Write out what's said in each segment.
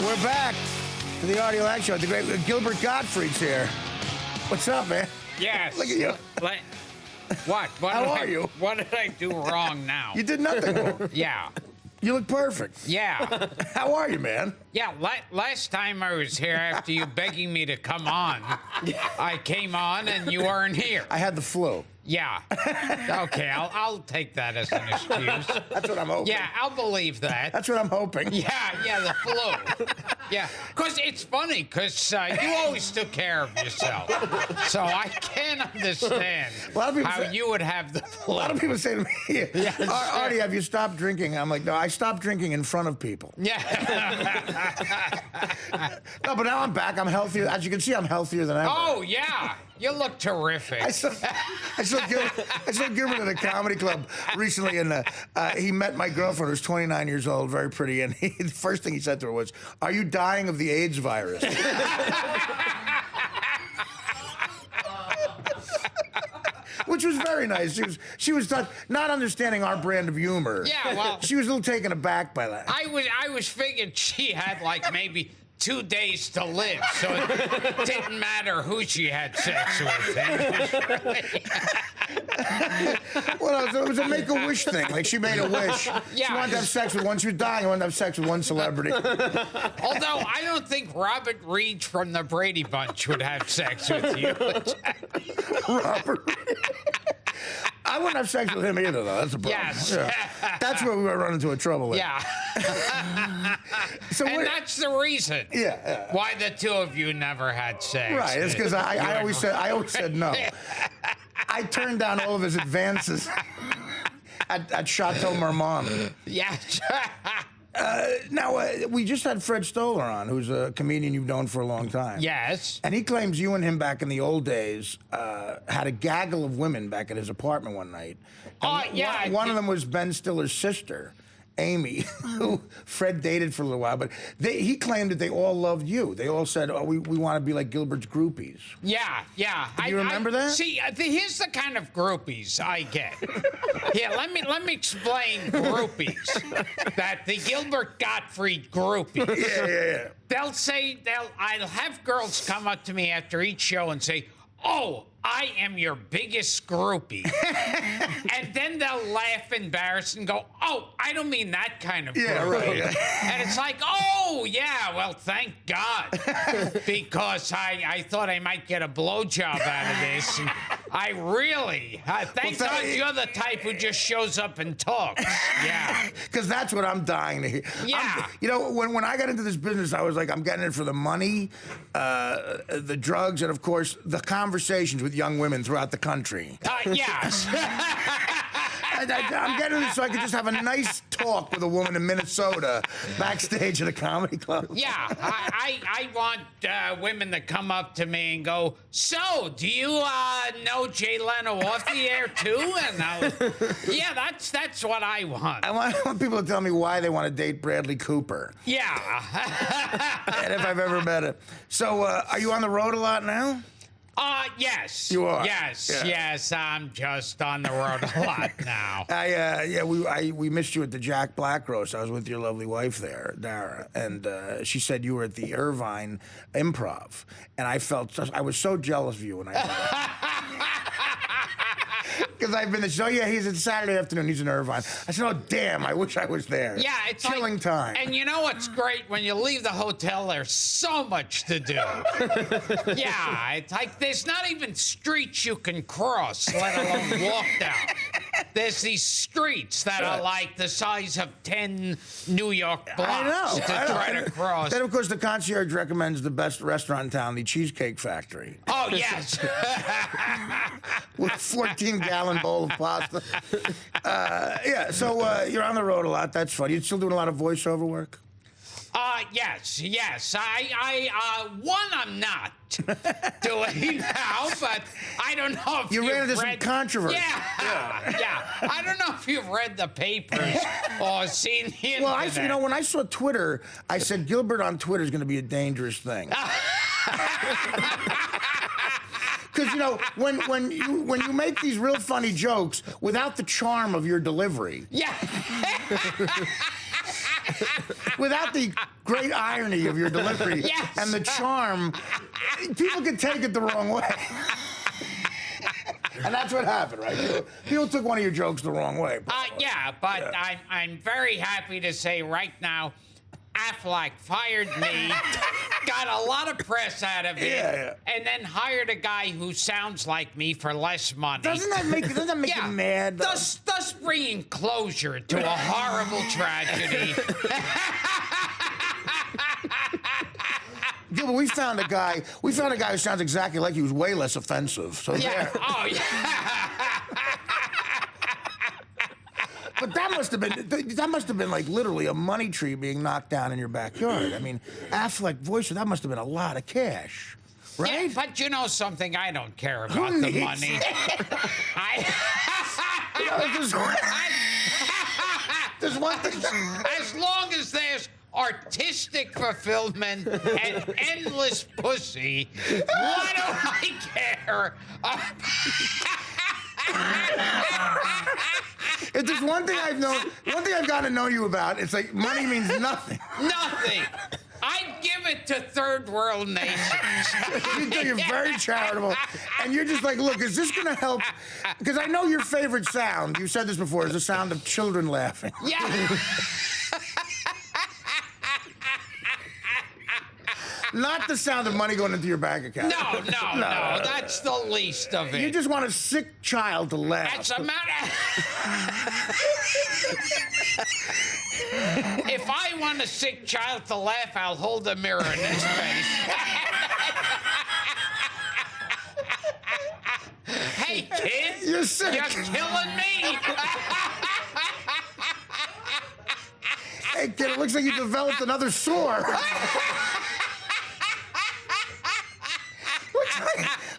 We're back to the Artie Lange Show. The great Gilbert Gottfried's here. What's up, man? Yes. Look at you. What? How are you? What did I do wrong now? You did nothing wrong. Yeah. You look perfect. Yeah. How are you, man? Yeah, last time I was here after you begging me to come on, I came on and you weren't here. I had the flu. Yeah. Okay, I'll take that as an excuse. That's what I'm hoping. Yeah, I'll believe that. That's what I'm hoping. Yeah, the flu. Yeah, because it's funny, because you always took care of yourself. So I can't understand how you would have the flu. A lot of people say to me, Artie, have you stopped drinking? I'm like, no, I stopped drinking in front of people. Yeah. No, but now I'm back. I'm healthier. As you can see, I'm healthier than ever. Oh, yeah. You look terrific. I saw Gilbert at a comedy club recently, and he met my girlfriend, who's 29 years old, very pretty, and the first thing he said to her was, "Are you dying of the AIDS virus?" Which was very nice. She was not understanding our brand of humor. Yeah, well, she was a little taken aback by that. I was figured she had like maybe 2 days to live, so it didn't matter who she had sex with. Well, it was a make-a-wish thing. Like, she made a wish. Yeah, she wanted to have sex with one. She was dying. She wanted to have sex with one celebrity. Although I don't think Robert Reed from the Brady Bunch would have sex with you. Robert Reed. I wouldn't have sex with him either, though. That's the problem. Yes. Yeah. That's where we were running into a trouble with. Yeah. So and that's the reason why the two of you never had sex. Right. It's because I always said no. I turned down all of his advances at Chateau Marmont. Yes. Now, we just had Fred Stoller on, who's a comedian you've known for a long time. Yes. And he claims you and him back in the old days had a gaggle of women back at his apartment one night. And one of them was Ben Stiller's sister, Amy, who Fred dated for a little while. But he claimed that they all loved you. They all said, "Oh, we want to be like Gilbert's groupies." Yeah. Do you remember that? See, here's the kind of groupies I get. Yeah, let me explain groupies. That the Gilbert Gottfried groupies. Yeah. I'll have girls come up to me after each show and say, "Oh, I am your biggest groupie." And then they'll laugh embarrassed and go, "Oh, I don't mean that kind of groupie." Yeah, right. And it's like, "Oh, yeah, well, thank God." Because I thought I might get a blowjob out of this. And I really, thank God you're the type who just shows up and talks. Yeah. Because that's what I'm dying to hear. Yeah. When I got into this business, I was like, I'm getting it for the money, the drugs, and, of course, the conversations with young women throughout the country. Yes. I'm getting it so I could just have a nice talk with a woman in Minnesota backstage at a comedy club. Yeah, I want women to come up to me and go, "So, do you know Jay Leno off the air too?" And yeah, that's what I want. I want people to tell me why they want to date Bradley Cooper. Yeah. And if I've ever met him. So, are you on the road a lot now? Yes. You are? Yes, I'm just on the road a lot now. We missed you at the Jack Black roast. I was with your lovely wife there, Dara, and she said you were at the Irvine Improv, and I was so jealous of you when I because I've been there. Oh, yeah, he's at Saturday afternoon. He's in Irvine. I said, oh, damn, I wish I was there. Yeah, it's chilling time. And you know what's great? When you leave the hotel, there's so much to do. Yeah, it's like there's not even streets you can cross, let alone walk down. There's these streets that are like the size of 10 New York blocks to try to cross. Then, of course, the concierge recommends the best restaurant in town, the Cheesecake Factory. Oh, yes. With a 14-gallon bowl of pasta. So you're on the road a lot. That's fun. You're still doing a lot of voiceover work? Yes. I'm not doing now, but I don't know if you ran into some controversy. Yeah. I don't know if you've read the papers or seen the internet. Well, when I saw Twitter, I said Gilbert on Twitter is going to be a dangerous thing. Because when you make these real funny jokes without the charm of your delivery. Yeah. without the great irony of your delivery Yes. and the charm, people could take it the wrong way. And that's what happened, right? People took one of your jokes the wrong way. Yeah, but I'm very happy to say right now, Affleck fired me, got a lot of press out of it, and then hired a guy who sounds like me for less money. Doesn't that make you mad? Though? Thus bringing closure to a horrible tragedy. Yeah, but we found a guy who sounds exactly like you, who's way less offensive. So Yeah. there. Oh, yeah. But that must have been like literally a money tree being knocked down in your backyard. I mean, Affleck voice, that must have been a lot of cash, right? Yeah, but you know something? I don't care about Who the needs money. You know, there's one thing. As long as there's artistic fulfillment and endless pussy, why don't I care? If there's one thing I've gotten to know you about, it's like money means nothing. Nothing. I'd give it to third world nations. You're very charitable, and you're just like, look, is this going to help? Because I know your favorite sound, you said this before, is the sound of children laughing. Yeah. Not the sound of money going into your bank account. No. That's the least of it. You just want a sick child to laugh. That's a matter. If I want a sick child to laugh, I'll hold a mirror in his face. Hey, kid. You're sick. You're killing me. Hey, kid, it looks like you developed another sore.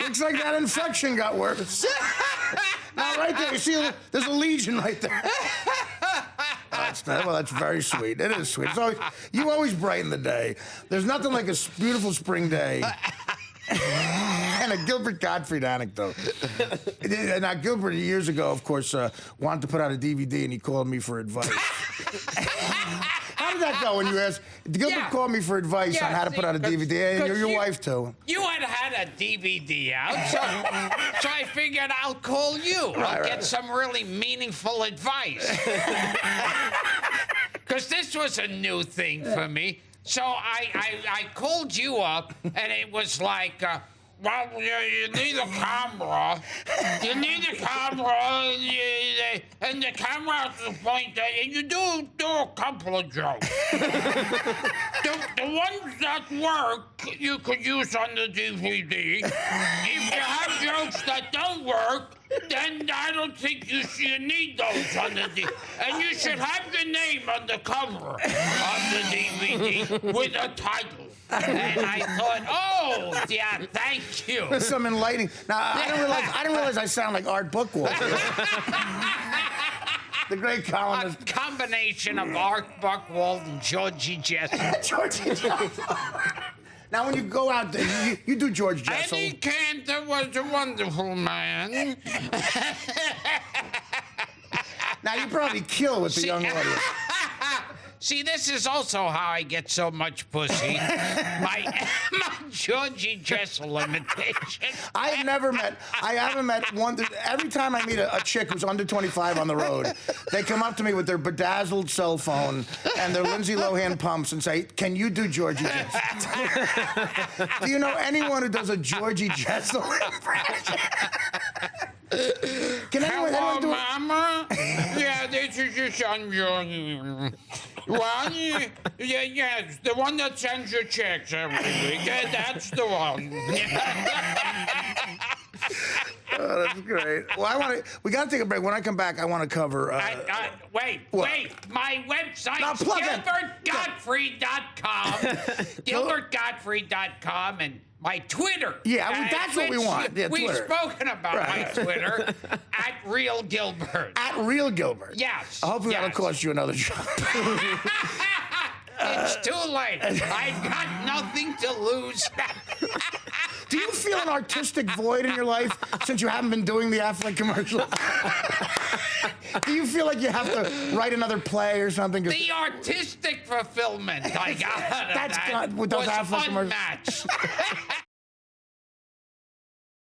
Looks like that infection got worse. Now, right there, you see, there's a lesion right there. That's very sweet. It is sweet. You always brighten the day. There's nothing like a beautiful spring day. And a Gilbert Gottfried anecdote. Now, Gilbert, years ago, of course, wanted to put out a DVD, and he called me for advice. How did that go when you asked? Gilbert called me for advice on how to put out a DVD, and your wife, too. You had a DVD out, so I figured I'll call you. I'll get some really meaningful advice. Because this was a new thing for me. So I called you up, and it was like, well, you need a camera. You need a camera, and the camera has to point at, and you do a couple of jokes. the ones that work, you could use on the DVD. If you have jokes that don't work, then I don't think you need those on the DVD. And you should have the name on the cover of the DVD with a title. And I thought, oh, yeah, thank you. There's some enlightening. Now, I didn't realize I sound like Art Buchwald. The great columnist. A combination of Art Buchwald and Georgie Jessel. Georgie Jessel. Now, when you go out there, you do George Jessel. Eddie Cantor was a wonderful man. Now, you probably kill with the young audience. See, this is also how I get so much pussy. My Georgie Jessel imitation. I haven't met one. Every time I meet a chick who's under 25 on the road, they come up to me with their bedazzled cell phone and their Lindsay Lohan pumps and say, "Can you do Georgie Jessel?" Do you know anyone who does a Georgie Jessel impression? Can anyone do it? Mama? Yeah, this is your son, Georgie. Well, yes, the one that sends your checks every week. Yeah, that's the one. Oh, that's great. Well, we got to take a break. When I come back, I want to cover. Wait. My website Now, is plug it. GilbertGottfried.com. GilbertGottfried.com and my Twitter. Yeah, that's what we want. Yeah, We've Twitter. spoken about my Twitter at Real Gilbert. At Real Gilbert. Yes. Hopefully that'll cost you another job. It's too late. I've got nothing to lose. Do you feel an artistic void in your life since you haven't been doing the Affleck commercial? Do you feel like you have to write another play or something? The artistic fulfillment I got That's that with those was Affleck commercials. unmatched.